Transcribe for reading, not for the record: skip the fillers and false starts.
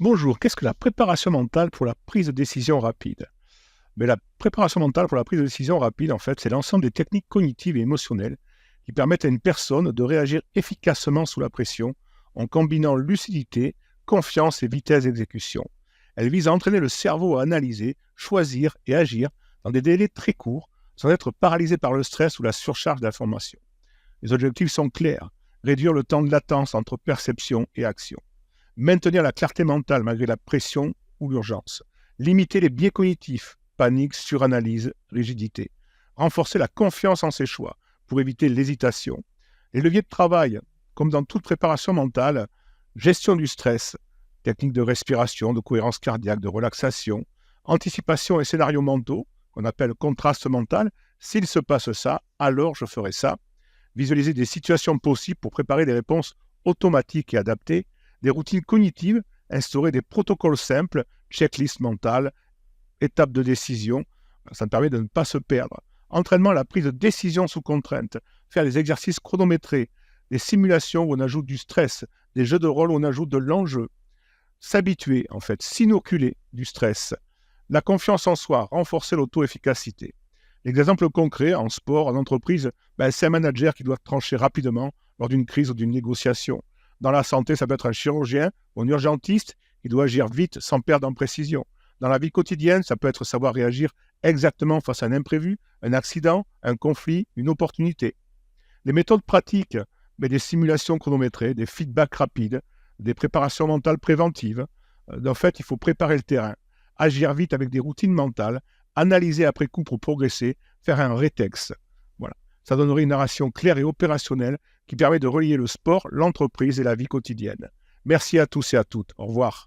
Bonjour, qu'est-ce que la préparation mentale pour la prise de décision rapide? La préparation mentale pour la prise de décision rapide, en fait, c'est l'ensemble des techniques cognitives et émotionnelles qui permettent à une personne de réagir efficacement sous la pression en combinant lucidité, confiance et vitesse d'exécution. Elle vise à entraîner le cerveau à analyser, choisir et agir dans des délais très courts sans être paralysé par le stress ou la surcharge d'informations. Les objectifs sont clairs: réduire le temps de latence entre perception et action, maintenir la clarté mentale malgré la pression ou l'urgence, limiter les biais cognitifs, panique, suranalyse, rigidité, renforcer la confiance en ses choix pour éviter l'hésitation. Les leviers de travail, comme dans toute préparation mentale: gestion du stress, techniques de respiration, de cohérence cardiaque, de relaxation, anticipation et scénarios mentaux, qu'on appelle contraste mental. S'il se passe ça, alors je ferai ça. Visualiser des situations possibles pour préparer des réponses automatiques et adaptées, des routines cognitives, instaurer des protocoles simples, checklist mentale, étapes de décision. Ça me permet de ne pas se perdre. Entraînement à la prise de décision sous contrainte, faire des exercices chronométrés, des simulations où on ajoute du stress, des jeux de rôle où on ajoute de l'enjeu. S'habituer, en fait, s'inoculer du stress. La confiance en soi, renforcer l'auto-efficacité. L'exemple concret, en sport, en entreprise, c'est un manager qui doit trancher rapidement lors d'une crise ou d'une négociation. Dans la santé, ça peut être un chirurgien ou un urgentiste qui doit agir vite sans perdre en précision. Dans la vie quotidienne, ça peut être savoir réagir exactement face à un imprévu, un accident, un conflit, une opportunité. Les méthodes pratiques, des simulations chronométrées, des feedbacks rapides, des préparations mentales préventives. En fait, il faut préparer le terrain, agir vite avec des routines mentales, analyser après coup pour progresser, faire un rétex. Voilà. Ça donnerait une narration claire et opérationnelle qui permet de relier le sport, l'entreprise et la vie quotidienne. Merci à tous et à toutes. Au revoir.